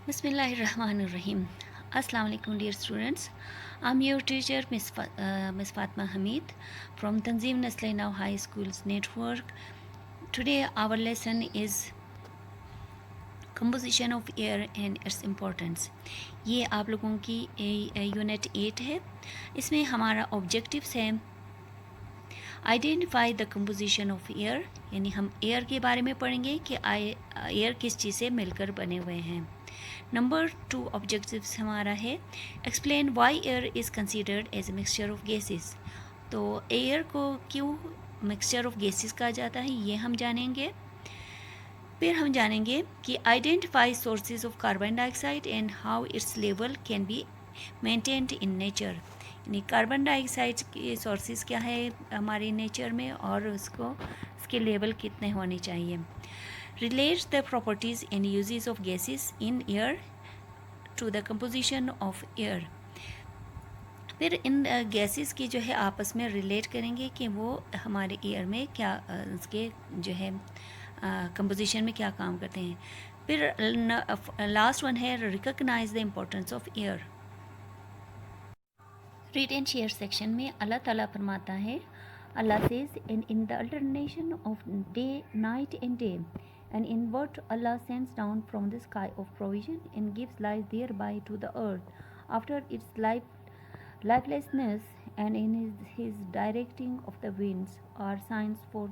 Bismillahirrahmanirrahim. Assalamu alaikum dear students. I'm your teacher Miss Fatma Hamid from Tanzim Naslainau High School's network. Today our lesson is composition of air and its importance. ये आप लोगों की unit 8 है. इसमें हमारा objectives है identify the composition of air, यानी हम एयर के बारे में पढ़ेंगे कि एयर किस चीज़ से मिलकर बने हुए हैं. नंबर 2 ऑब्जेक्टिव्स हमारा है explain why air is considered as a mixture of gases. तो एयर को क्यों मिक्सचर ऑफ गैसेस कहा जाता है ये हम जानेंगे. फिर हम जानेंगे कि identify sources of carbon dioxide and how it's level can be maintained in nature, यानी कार्बन डाइऑक्साइड के सोर्सेज क्या है हमारे नेचर में और उसके लेवल कितने होने चाहिए. Relates the properties and uses of gases in air to the composition of air. फिर इन गैसेस की जो है आपस में रिलेट करेंगे कि वो हमारे एयर में क्या उसके जो है कंपोजिशन में क्या काम करते हैं. फिर लास्ट वन है recognise the importance of air. Read and share section में अल्लाह ताला फरमाता है, Allah says in the alternation of day night and day and in what Allah sends down from the sky of provision and gives life thereby to the earth after its lifelessness, and in his directing of the winds are signs for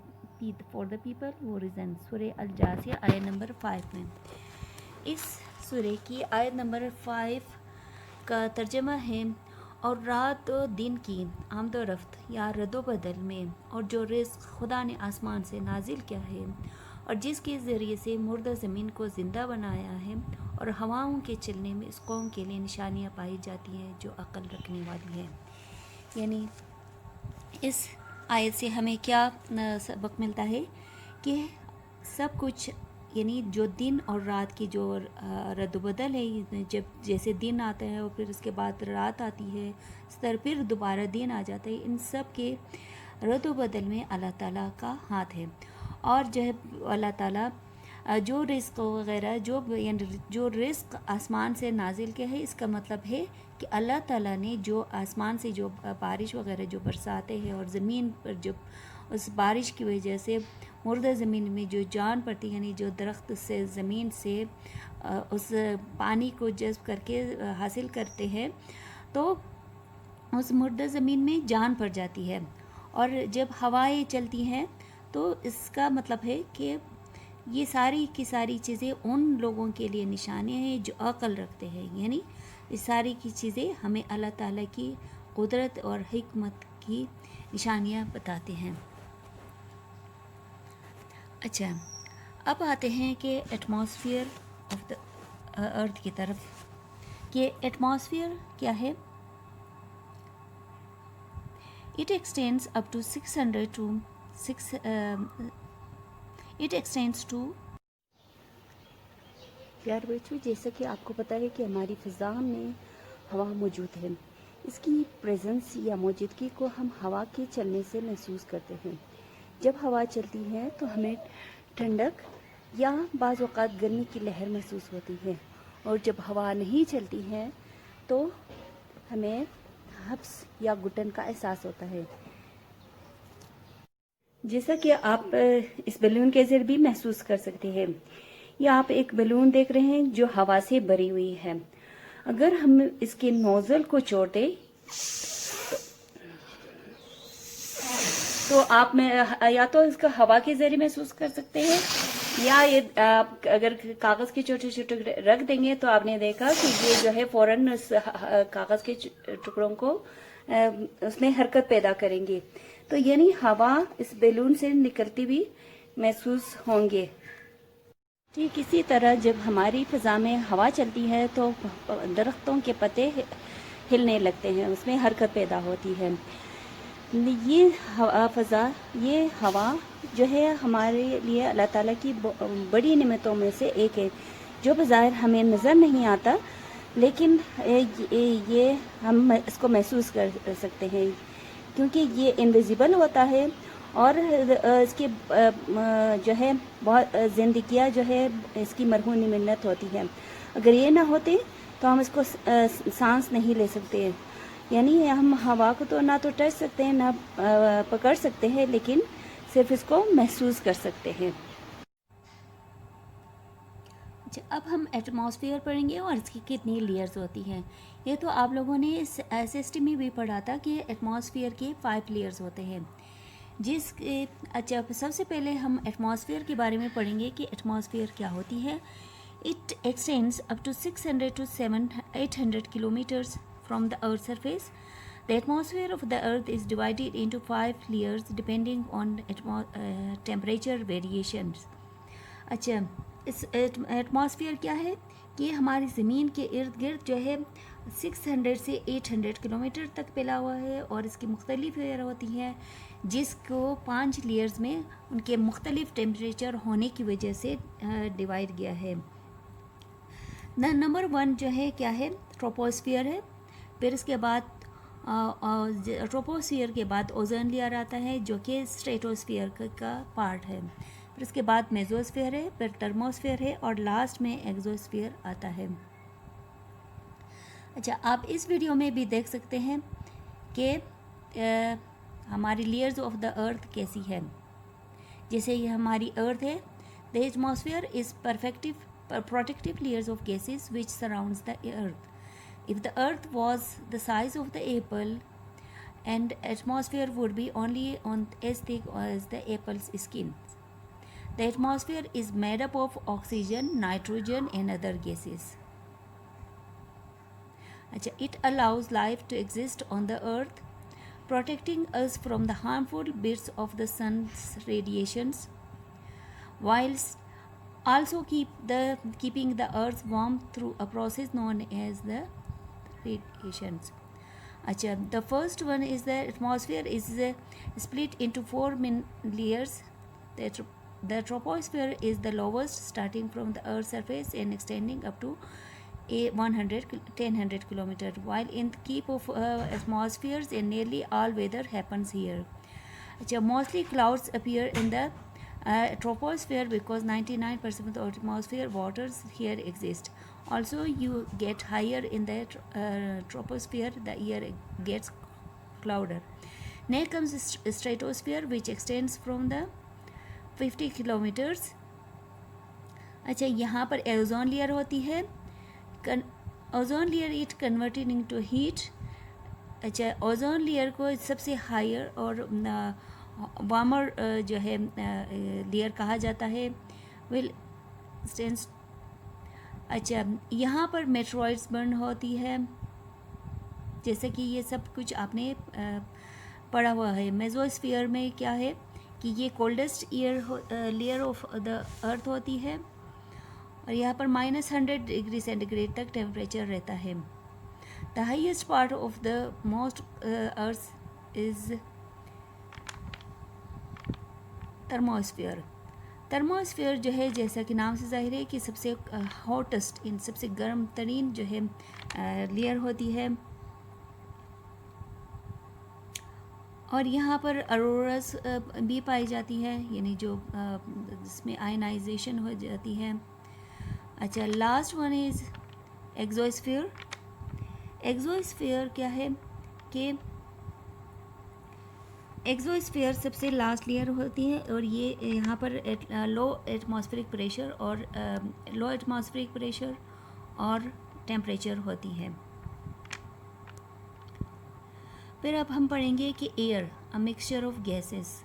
the people who reason. सूरह अल-जासिया आयत number 5 में. इस सूरह की आयत number 5 का तर्जमा है और रात और दिन की आमद व रफ्त या रद्दो बदल में और जो रिज़्क़ खुदा ने आसमान से नाजिल किया है और जिसके ज़रिए से मुर्दा ज़मीन को ज़िंदा बनाया है और हवाओं के चलने में इस कौम के लिए निशानियाँ पाई जाती हैं जो अक्ल रखने वाली है. यानी इस आयत से हमें क्या सबक मिलता है कि सब कुछ, यानी जो दिन और रात की जो रद्दबदल है, जब जैसे दिन आता है और फिर उसके बाद रात आती है, इस तरह फिर दोबारा दिन आ जाता है, इन सब के रद्दबदल में अल्लाह ताला का हाथ है. और जो है अल्लाह ताला जो रिज़्क़ वग़ैरह जो रिज़्क़ आसमान से नाजिल किया है, इसका मतलब है कि अल्लाह ताला ने जो आसमान से जो बारिश वग़ैरह जो बरसाते हैं और ज़मीन पर जो उस बारिश की वजह से मुर्दा ज़मीन में जो जान पड़ती है, यानी जो दरख्त से ज़मीन से उस पानी को जज़्ब करके हासिल करते हैं, तो उस मुर्दा ज़मीन में जान पड़ जाती है. और जब हवाएं चलती हैं तो इसका मतलब है कि ये सारी की सारी चीज़ें उन लोगों के लिए निशानियाँ हैं जो अक्ल रखते हैं, यानी ये सारी की चीज़ें हमें अल्लाह ताला की कुदरत और हिकमत की निशानियाँ बताते हैं. अच्छा, अब आते हैं कि एटमॉस्फेयर ऑफ द अर्थ की तरफ. कि एटमॉस्फेयर क्या है. It extends up to 600 to it extends to. प्यार बच्चों, जैसा कि आपको पता है कि हमारी फ़िज़ा में हवा मौजूद है. इसकी प्रेजेंस या मौजूदगी को हम हवा के चलने से महसूस करते हैं. जब हवा चलती है तो हमें ठंडक या बाज़ औक़ात गर्मी की लहर महसूस होती है, और जब हवा नहीं चलती है तो हमें हब्स या घुटन का एहसास होता है. जैसा कि आप इस बैलून के ज़रिए भी महसूस कर सकते हैं. ये आप एक बैलून देख रहे हैं जो हवा से भरी हुई है. अगर हम इसके नोज़ल को छोड़ दें तो आप में या तो इसका हवा के ज़रिए महसूस कर सकते हैं, या ये आप अगर कागज़ के छोटे छोटे रख देंगे तो आपने देखा कि ये जो है फ़ौरन उस कागज़ के टुकड़ों को उसमें हरकत पैदा करेंगे. तो यानी हवा इस बैलून से निकलती हुई महसूस होंगे. ठीक इसी तरह जब हमारी फ़िज़ा में हवा चलती है तो दरख्तों के पत्ते हिलने लगते हैं, उसमें हरकत पैदा होती है. ये फ़िज़ा, ये हवा जो है हमारे लिए अल्लाह ताला की बड़ी नेमतों में से एक है, जो बज़ाहिर हमें नज़र नहीं आता, लेकिन ये हम इसको महसूस कर सकते हैं क्योंकि ये इनविजिबल होता है और इसकी जो है बहुत ज़िंदगियाँ जो है इसकी मरहूनी मिन्नत होती है। अगर ये ना होते तो हम इसको सांस नहीं ले सकते। यानी हम हवा को तो ना तो टच सकते हैं ना पकड़ सकते हैं, लेकिन सिर्फ इसको महसूस कर सकते हैं। अच्छा, अब हम एटमॉस्फेयर पढ़ेंगे और इसकी कितनी लेयर्स होती हैं। ये तो आप लोगों ने इस एसएसटी में भी पढ़ा था कि एटमॉस्फेयर के 5 लेयर्स होते हैं। अच्छा, सबसे पहले हम एटमॉस्फेयर के बारे में पढ़ेंगे कि एटमॉस्फेयर क्या होती है। It extends up to 600 to 800 kilometers from the Earth's surface. The atmosphere of the Earth is divided into 5 layers depending on temperature variations. अच्छा, इस एटमॉस्फेयर क्या है कि हमारी ज़मीन के इर्द गिर्द जो है 600 से 800 किलोमीटर तक फैला हुआ है और इसकी मुख्तलिफ लेयर होती हैं, जिसको 5 लेयर्स में उनके मुख्तलिफ टेम्परेचर होने की वजह से डिवाइड किया है। नंबर 1 जो है क्या है, ट्रोपोस्फियर है। फिर इसके बाद ट्रोपोस्फियर के बाद ओजोन लेयर आता है जो कि स्ट्रेटोस्फियर का पार्ट है। फिर इसके बाद मेसोस्फियर है, फिर थर्मोस्फियर है और लास्ट में एक्सोस्फियर आता है। अच्छा, आप इस वीडियो में भी देख सकते हैं कि हमारी लेयर्स ऑफ द अर्थ कैसी है। जैसे ये हमारी अर्थ है, the atmosphere is protective layers of gases which surrounds the earth. If the earth was the size of the apple, and atmosphere would be only as thick as the apple's skin. The atmosphere is made up of oxygen, nitrogen and other gases. It allows life to exist on the earth, protecting us from the harmful bits of the sun's radiations, whilst also keeping the earth warm through a process known as the radiations. The first one is the atmosphere is split into 4 main layers. The troposphere is the lowest, starting from the earth's surface and extending up to 100 kilometers, while in the keep of atmospheres and nearly all weather happens here. Mostly clouds appear in the troposphere because 99% of the atmosphere waters here exist. Also, you get higher in the troposphere, the air gets cloudier. Next comes the stratosphere, which extends from the 50 kilometers. अच्छा, यहाँ पर ozone layer होती है। Ozone layer it converted into heat. अच्छा, ozone layer को सबसे higher और warmer जो है लेयर कहा जाता है। विल स्टेंस। अच्छा, यहाँ पर मेट्रॉइड्स बर्न होती है, जैसे कि ये सब कुछ आपने पढ़ा हुआ है। मेसोस्फीयर में क्या है कि ये कोल्डेस्ट लेयर ऑफ द अर्थ होती है और यहाँ पर -100 डिग्री सेंटीग्रेड तक टेम्परेचर रहता है। The highest part of the most earth is thermosphere. Thermosphere जो है, जैसा कि नाम से जाहिर है कि सबसे हॉटेस्ट, इन सबसे गर्म तरीन जो है लेयर होती है। और यहाँ पर अरोरास भी पाई जाती है, यानी जो जिसमें आयनाइजेशन हो जाती है। अच्छा, last one is exosphere. Exosphere क्या है कि एक्सोस्फीयर सबसे लास्ट लेयर होती है और ये यहाँ पर लो एटमॉस्फेरिक प्रेशर और टेम्परेचर होती है। फिर अब हम पढ़ेंगे कि air a mixture of gases.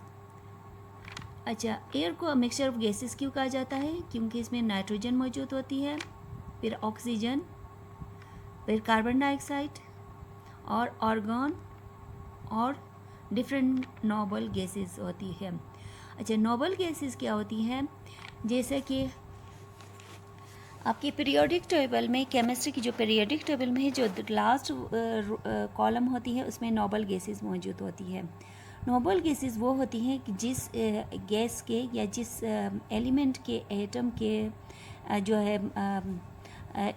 अच्छा, एयर को मिक्सचर ऑफ गैसेस क्यों कहा जाता है? क्योंकि इसमें नाइट्रोजन मौजूद होती है, फिर ऑक्सीजन, फिर कार्बन डाइऑक्साइड और आर्गन और डिफरेंट नोबल गैसेस होती है। अच्छा, नोबल गैसेस क्या होती हैं? जैसे कि आपके पीरियोडिक टेबल में, केमिस्ट्री की जो पीरियोडिक टेबल में है, जो लास्ट कॉलम होती है, उसमें नोबल गैसेस मौजूद होती है। नोबल गैसेस वो होती हैं कि जिस गैस के या जिस एलिमेंट के एटम के जो है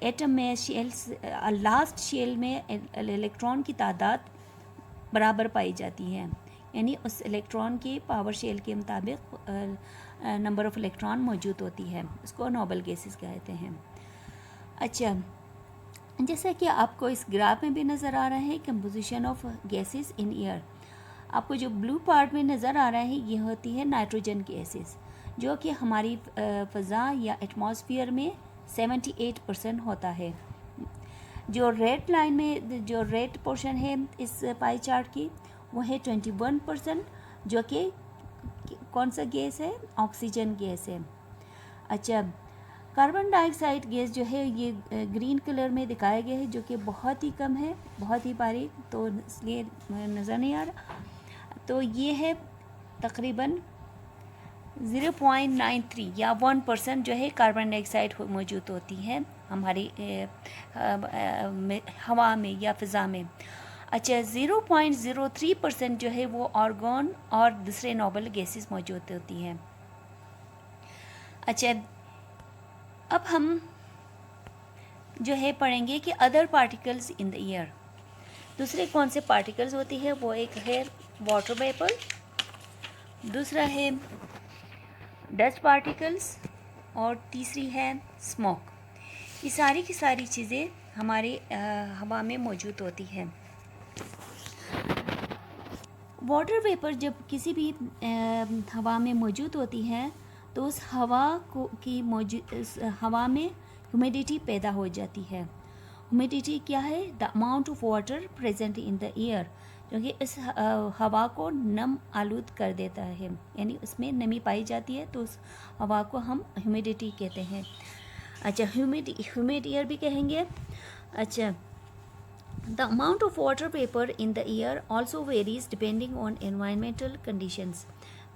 एटम में शेल्स, लास्ट शेल में इलेक्ट्रॉन की तादाद बराबर पाई जाती है। यानी उस इलेक्ट्रॉन के पावर शेल के मुताबिक नंबर ऑफ़ इलेक्ट्रॉन मौजूद होती है, इसको नोबल गैसेस कहते हैं। अच्छा, जैसा कि आपको इस ग्राफ में भी नज़र आ रहा है composition of gases in air, आपको जो ब्लू पार्ट में नज़र आ रहा है ये होती है नाइट्रोजन गैसेस, जो कि हमारी फ़ज़ा या एटमॉस्फेयर में 78% होता है। जो रेड लाइन में जो रेड पोर्शन है इस पाई चार्ट की वो है 21%, जो कि कौन सा गैस है, ऑक्सीजन गैस है। अच्छा, कार्बन डाइऑक्साइड गैस जो है ये ग्रीन कलर में दिखाया गया है, जो कि बहुत ही कम है, बहुत ही बारीक, तो इसलिए नज़र नहीं आ रहा। तो ये है तकरीबन 0.93 या 1% जो है कार्बन डाइऑक्साइड मौजूद होती है हमारी हवा में या फ़िज़ा में। अच्छा, 0.03% जो है वो आर्गन और दूसरे नोबल गैसेस मौजूद होती हैं। अच्छा, अब हम जो है पढ़ेंगे कि other particles in the air, दूसरे कौन से पार्टिकल्स होती है, वो एक है वाटर वेपर, दूसरा है डस्ट पार्टिकल्स और तीसरी है स्मोक। ये सारी की सारी चीज़ें हमारे हवा में मौजूद होती हैं। वाटर वेपर जब किसी भी हवा में मौजूद होती है तो उस हवा उस हवा में ह्यूमिडिटी पैदा हो जाती है। ह्यूमिडिटी क्या है, the amount of water present in the air, जो कि इस हवा को नम आलूद कर देता है, यानी उसमें नमी पाई जाती है, तो उस हवा को हम ह्यूमिडिटी कहते हैं। अच्छा, ह्यूमिड एयर भी कहेंगे। अच्छा, the amount of water vapour in the air also varies depending on environmental conditions,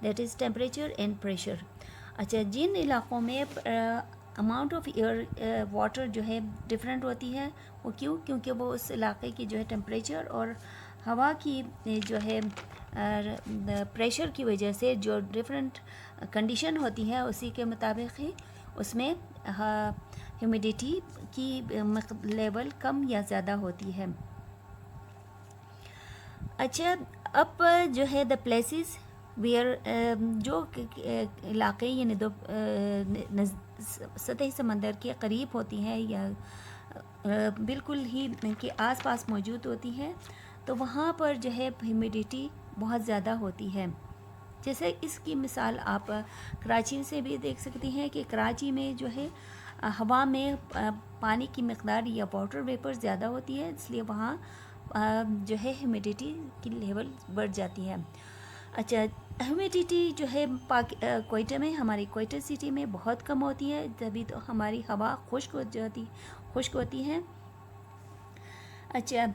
that is temperature and pressure. अच्छा, जिन इलाक़ों में अमाउंट ऑफ एयर वाटर जो है डिफरेंट होती है, वो क्यों, क्योंकि वो उस इलाके की जो है टेम्परेचर और हवा की जो है प्रेशर की वजह से जो डिफरेंट कंडीशन होती है उसी के मुताबिक ही उसमें ह्यूमिडिटी की लेवल कम या ज़्यादा होती है। अच्छा, अब जो है द प्लेसेस वेयर, जो इलाक़े यानी दो सतह समंदर के करीब होती हैं या बिल्कुल ही के आसपास मौजूद होती हैं, तो वहाँ पर जो है ह्यूमिडिटी बहुत ज़्यादा होती है। जैसे इसकी मिसाल आप कराची से भी देख सकती हैं कि कराची में जो है हवा में पानी की मकदार या वाटर वेपर ज़्यादा होती है, इसलिए वहाँ जो है ह्यूमिडिटी की लेवल बढ़ जाती है। अच्छा, ह्यूमिडिटी जो है कोयटा में, हमारी कोयटा सिटी में बहुत कम होती है, तभी तो हमारी हवा खुश्क होती है। अच्छा,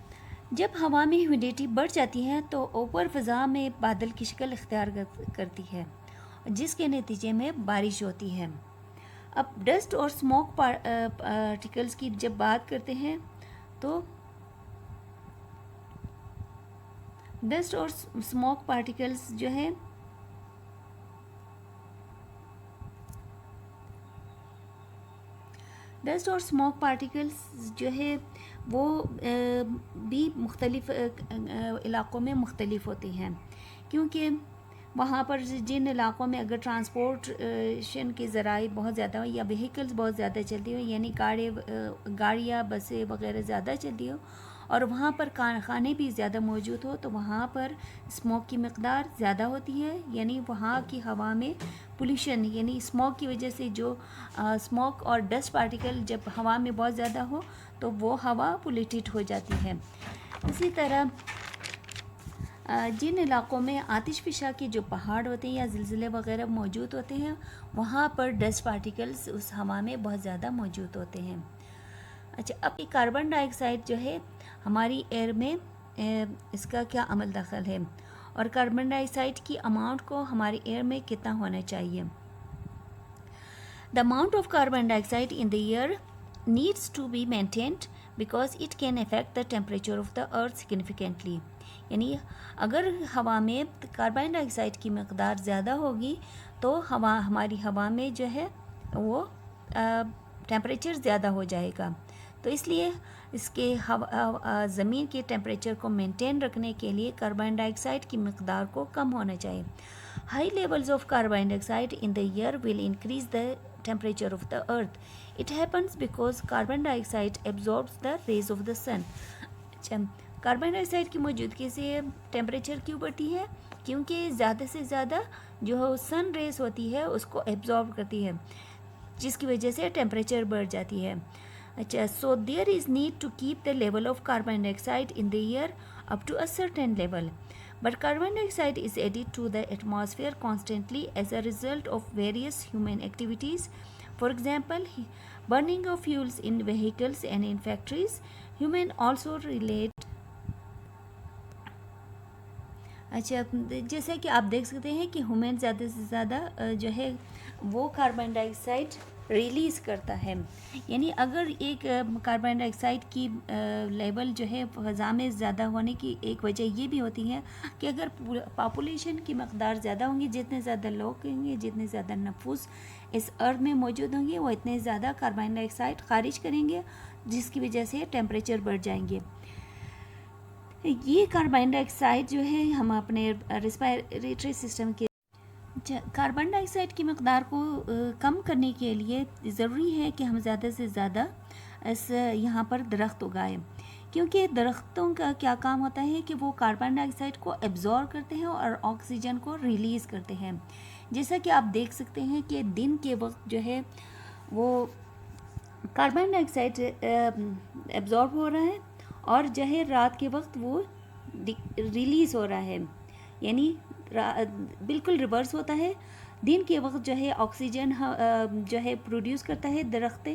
जब हवा में ह्यूमिडिटी बढ़ जाती है तो ऊपर फ़ज़ा में बादल की शक्ल इख्तियार करती है, जिसके नतीजे में बारिश होती है। अब डस्ट और स्मोक पार्टिकल्स की जब बात करते हैं तो डस्ट और स्मोक पार्टिकल्स जो है डस्ट और स्मोक पार्टिकल्स जो है वो भी मुख्तलिफ इलाक़ों में मुख्तलिफ होती हैं, क्योंकि वहाँ पर जिन इलाक़ों में अगर ट्रांसपोर्टेशन के ज़राए बहुत ज़्यादा हो या व्हीकल्स बहुत ज़्यादा चलती हो, यानी गाड़ियाँ बसें वगैरह ज़्यादा चलती हो और वहाँ पर कारखाने भी ज़्यादा मौजूद हो, तो वहाँ पर स्मोक की मकदार ज़्यादा होती है, यानी वहाँ की हवा में पोल्यूशन यानी स्मोक की वजह से जो स्मोक और डस्ट पार्टिकल जब हवा में बहुत ज़्यादा हो तो वो हवा पोल्यूटेड हो जाती है। इसी तरह जिन इलाक़ों में आतिशफ़िशा के जो पहाड़ होते हैं या ज़िलज़िले वगैरह मौजूद होते हैं, वहाँ पर डस्ट पार्टिकल्स उस हवा में बहुत ज़्यादा मौजूद होते हैं। अच्छा, अब ये कार्बन डाइऑक्साइड जो है हमारी एयर में इसका क्या अमल दखल है और कार्बन डाइऑक्साइड की अमाउंट को हमारी एयर में कितना होना चाहिए। The amount of carbon dioxide in the air needs to be maintained because it can affect the temperature of the earth significantly, यानी अगर हवा में कार्बन डाइऑक्साइड की मकदार ज़्यादा होगी तो हमारी हवा में जो है वो टेम्परेचर ज़्यादा हो जाएगा, तो इसलिए इसके ज़मीन के टेम्परेचर को मेंटेन रखने के लिए कार्बन डाइऑक्साइड की मकदार को कम होना चाहिए। High levels of carbon dioxide in the air will increase the temperature of the earth. It happens because carbon dioxide absorbs the rays of the sun. अच्छा, कार्बन डाइऑक्साइड की मौजूदगी से टेम्परेचर क्यों बढ़ती है? क्योंकि ज़्यादा से ज़्यादा जो सन रेस होती है उसको एब्जॉर्ब करती है, जिसकी वजह से टेम्परेचर बढ़ जाती है। अच्छा, so there is need to keep the level of carbon dioxide in the air up to a certain level, but carbon dioxide is added to the atmosphere constantly as a result of various human activities. For example, burning of fuels in vehicles and in factories. Human also relate। अच्छा, जैसे कि आप देख सकते हैं कि human ज़्यादा से ज़्यादा जो है वो कार्बन डाइऑक्साइड रिलीज़ करता है। यानी अगर एक कार्बन डाइऑक्साइड की लेवल जो है फ़ज़ा में ज़्यादा होने की एक वजह ये भी होती है कि अगर पॉपुलेशन की मकदार ज़्यादा होंगी, जितने ज़्यादा लोग होंगे, जितने ज़्यादा नफूस इस अर्थ में मौजूद होंगे, वो इतने ज़्यादा कार्बन डाइऑक्साइड खारिज करेंगे, जिसकी वजह से टेम्परेचर बढ़ जाएंगे। ये कार्बन डाइऑक्साइड जो है हम अपने रेस्पिरेटरी सिस्टम के कार्बन डाइऑक्साइड की मकदार को कम करने के लिए ज़रूरी है कि हम ज़्यादा से ज़्यादा इस यहाँ पर दरख्त उगाएं, क्योंकि दरख्तों का क्या काम होता है कि वो कार्बन डाइऑक्साइड को एब्जॉर्ब करते हैं और ऑक्सीजन को रिलीज़ करते हैं। जैसा कि आप देख सकते हैं कि दिन के वक्त जो है वो कार्बन डाइऑक्साइड एब्जॉर्ब हो रहा है और जो है रात के वक्त वो रिलीज़ हो रहा है, यानी बिल्कुल रिवर्स होता है। दिन के वक्त जो है ऑक्सीजन जो है प्रोड्यूस करता है दरख्त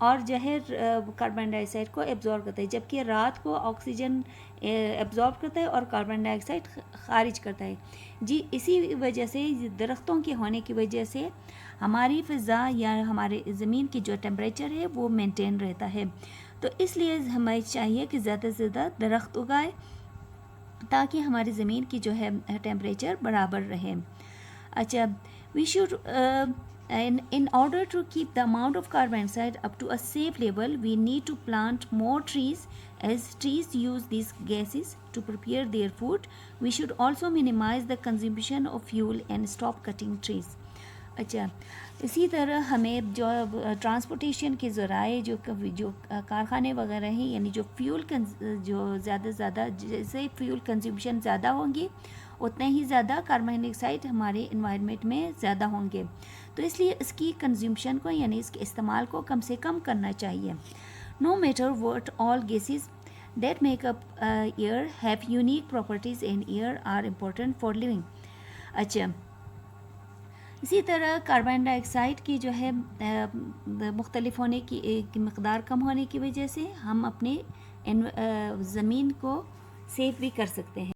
और जो है कार्बन डाइऑक्साइड को एब्जॉर्ब करता है, जबकि रात को ऑक्सीजन एब्जॉर्ब करता है और कार्बन डाइऑक्साइड खारिज करता है। जी, इसी वजह से दरख्तों के होने की वजह से हमारी फ़िज़ा या हमारे ज़मीन की जो टेम्परेचर है वो मेंटेन रहता है। तो इसलिए हमें चाहिए कि ज़्यादा से ज़्यादा दरख्त उगाए ताकि हमारी ज़मीन की जो है टेम्परेचर बराबर रहे। अच्छा, we should in order to keep the amount of carbon dioxide up to a safe level, we need to plant more trees, as trees use these gases to prepare their food. We should also minimize the consumption of fuel and stop cutting trees. अच्छा, इसी तरह हमें जो transportation के ज़राए जो कारखाने वगैरह हैं, यानी जो फ्यूल जो ज़्यादा से ज़्यादा जैसे फ्यूल कंज्यूमशन ज़्यादा होंगी उतने ही ज़्यादा कार्बन डाइऑक्साइड हमारे इन्वायरमेंट में ज़्यादा होंगे। तो इसलिए इसकी कंज्यूमशन को यानी इसके इस्तेमाल को कम से कम करना चाहिए। No matter what all gases that make up air have unique properties in air are important for living. अच्छा, इसी तरह कार्बन डाइऑक्साइड की जो है मुख्तलिफ होने की मकदार कम होने की वजह से हम अपने ज़मीन को सेफ भी कर सकते हैं।